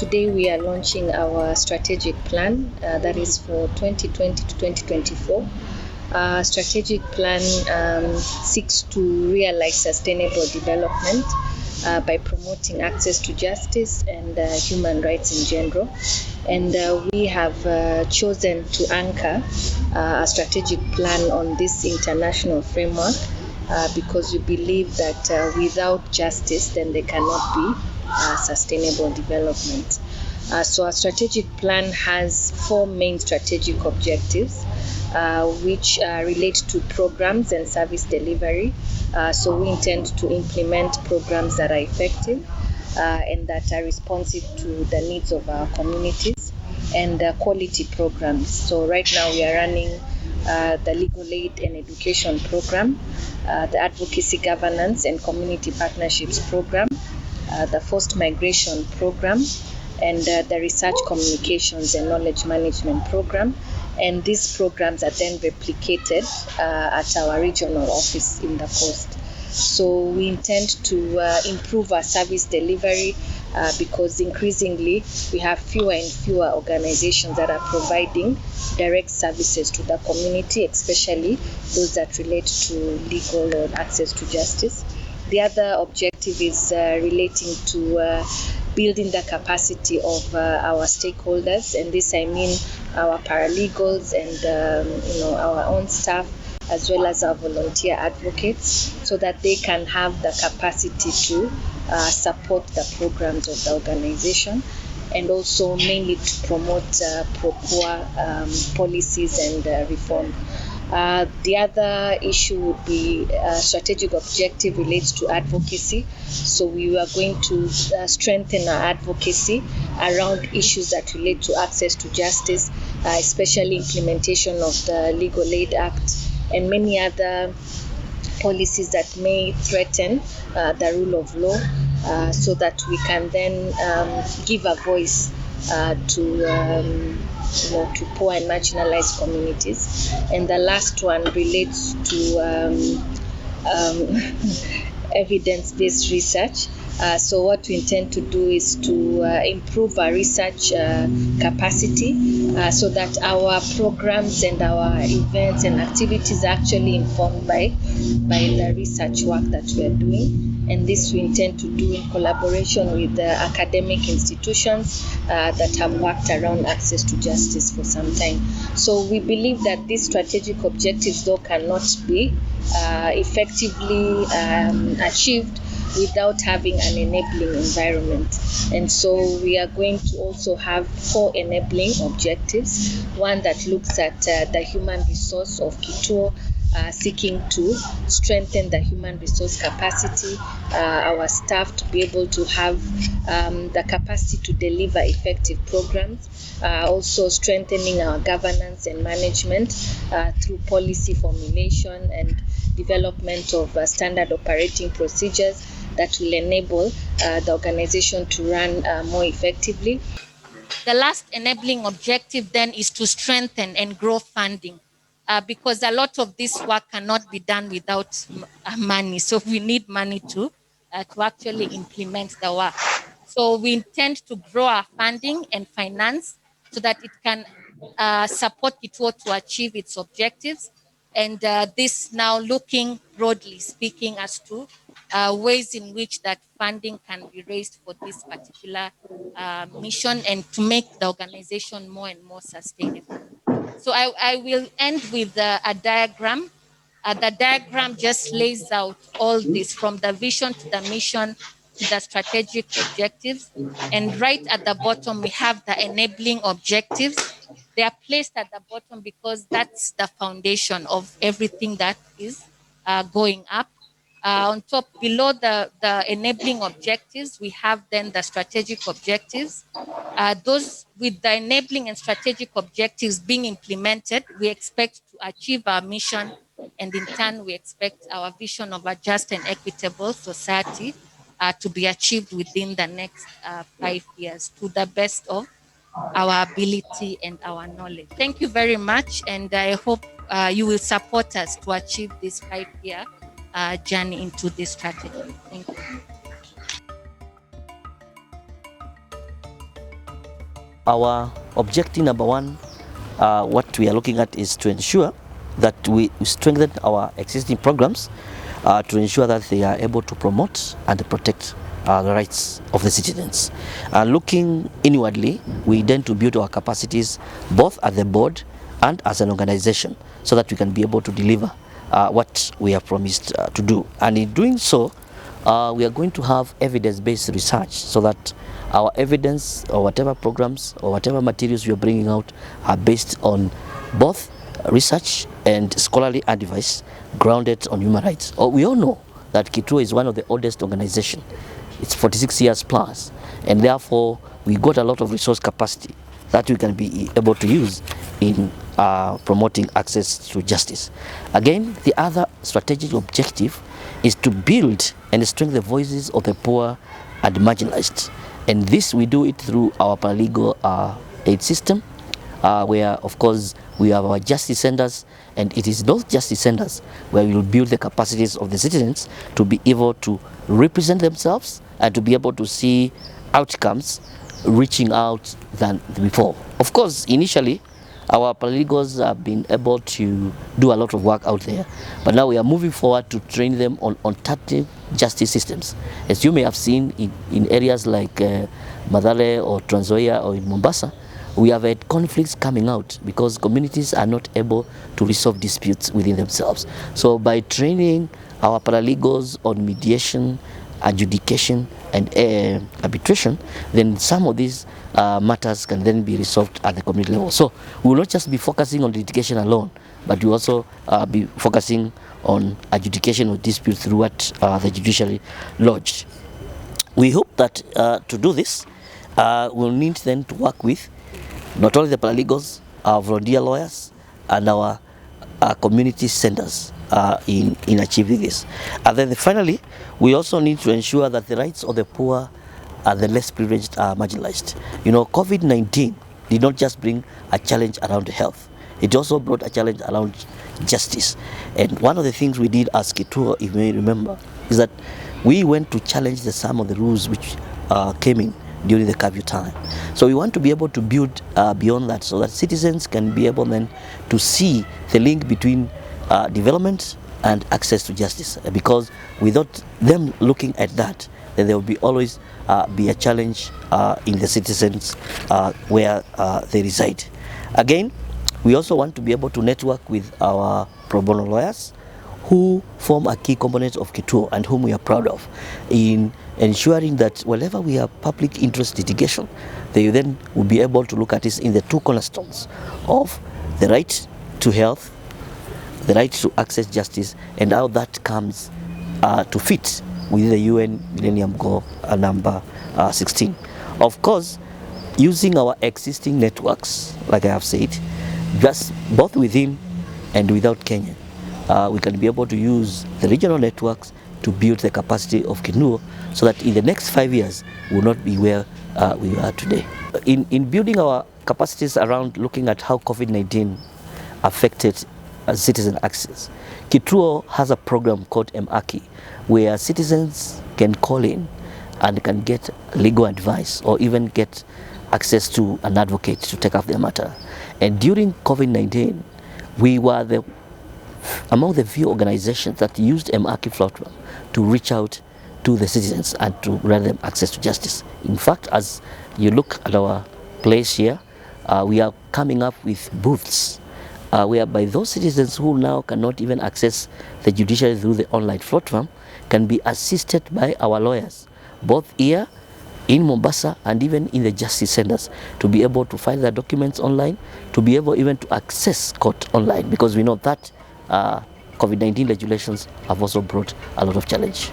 Today we are launching our strategic plan that is for 2020 to 2024. Strategic plan seeks to realize sustainable development by promoting access to justice and human rights in general. And we have chosen to anchor a strategic plan on this international framework because we believe that without justice, then there cannot be sustainable development. So our strategic plan has four main strategic objectives, which relate to programs and service delivery. So we intend to implement programs that are effective and that are responsive to the needs of our communities, and quality programs. So right now we are running the legal aid and education program, the advocacy governance and community partnerships program, the forced migration program, and the research communications and knowledge management program. And these programs are then replicated at our regional office in the coast. So we intend to improve our service delivery because increasingly we have fewer and fewer organizations that are providing direct services to the community, especially those that relate to legal or access to justice. The other objective is relating to building the capacity of our stakeholders, and this I mean our paralegals and our own staff, as well as our volunteer advocates, so that they can have the capacity to support the programs of the organization, and also mainly to promote pro-poor policies and reform. The other issue would be strategic objective relates to advocacy. So we are going to strengthen our advocacy around issues that relate to access to justice, especially implementation of the Legal Aid Act and many other policies that may threaten the rule of law, so that we can then give a voice to poor and marginalized communities. And the last one relates to evidence-based research. So what we intend to do is to improve our research capacity so that our programs and our events and activities are actually informed by the research work that we are doing. And this we intend to do in collaboration with the academic institutions that have worked around access to justice for some time. So we believe that these strategic objectives, though, cannot be effectively achieved without having an enabling environment. And so we are going to also have four enabling objectives. One that looks at the human resource of Kituo, seeking to strengthen the human resource capacity, our staff to be able to have the capacity to deliver effective programs, also strengthening our governance and management through policy formulation and development of standard operating procedures that will enable the organization to run more effectively. The last enabling objective then is to strengthen and grow funding, because a lot of this work cannot be done without money. So we need money to actually implement the work. So we intend to grow our funding and finance so that it can support Kituo to achieve its objectives. And this now looking broadly speaking as to ways in which that funding can be raised for this particular mission and to make the organization more and more sustainable. So I will end with a diagram. The diagram just lays out all this from the vision to the mission to the strategic objectives. And right at the bottom, we have the enabling objectives. They are placed at the bottom because that's the foundation of everything that is going up. On top, below the enabling objectives, we have then the strategic objectives. Those with the enabling and strategic objectives being implemented, we expect to achieve our mission, and in turn, we expect our vision of a just and equitable society to be achieved within the next 5 years to the best of our ability and our knowledge. Thank you very much, and I hope you will support us to achieve this 5-year journey into this strategy. Thank you. our objective number one, what we are looking at is to ensure that we strengthen our existing programs to ensure that they are able to promote and protect the rights of the citizens. Looking inwardly, we intend to build our capacities both at the board and as an organization so that we can be able to deliver what we have promised to do. And in doing so, we are going to have evidence-based research so that our evidence or whatever programs or whatever materials we are bringing out are based on both research and scholarly advice grounded on human rights. We all know that Kituo is one of the oldest organizations. It's 46 years plus, and therefore we got a lot of resource capacity that we can be able to use in promoting access to justice. Again, the other strategic objective is to build and strengthen the voices of the poor and marginalized. And this we do it through our paralegal aid system, where of course we have our justice centers, and it is those justice centers where we will build the capacities of the citizens to be able to represent themselves and to be able to see outcomes reaching out than before. Of course, initially our paralegals have been able to do a lot of work out there, but now we are moving forward to train them on alternative justice systems. As you may have seen in areas like Madale or Trans Nzoia or in Mombasa, we have had conflicts coming out because communities are not able to resolve disputes within themselves. So by training our paralegals on mediation, adjudication and arbitration, then some of these matters can then be resolved at the community level. So we will not just be focusing on litigation alone, but we also be focusing on adjudication of disputes through what the judiciary lodged. We hope that to do this, we'll need then to work with not only the paralegals, our volunteer lawyers, and our community centers in achieving this. And then finally, we also need to ensure that the rights of the poor and the less privileged are marginalized. You know, COVID-19 did not just bring a challenge around health, it also brought a challenge around justice. And one of the things we did as Kituo, if you may remember, is that we went to challenge some of the rules which came in during the curfew time. So we want to be able to build beyond that so that citizens can be able then to see the link between development and access to justice, because without them looking at that, then there will be always be a challenge in the citizens where they reside. Again, we also want to be able to network with our pro bono lawyers who form a key component of Kituo and whom we are proud of in ensuring that whenever we have public interest litigation, they then will be able to look at this in the two cornerstones of the right to health, the right to access justice, and how that comes to fit within the UN Millennium Goal number 16. Of course, using our existing networks, like I have said, just both within and without Kenya, we can be able to use the regional networks to build the capacity of Kituo so that in the next 5 years we will not be where we are today. In building our capacities around looking at how COVID-19 affected citizen access, Kituo has a program called MAKI where citizens can call in and can get legal advice or even get access to an advocate to take up their matter. And during COVID-19, we were among the few organizations that used MAKI platform to reach out to the citizens and to grant them access to justice. In fact, as you look at our place here, we are coming up with booths whereby those citizens who now cannot even access the judiciary through the online platform can be assisted by our lawyers, both here in Mombasa and even in the justice centers, to be able to file their documents online, to be able even to access court online, because we know that COVID-19 regulations have also brought a lot of challenge.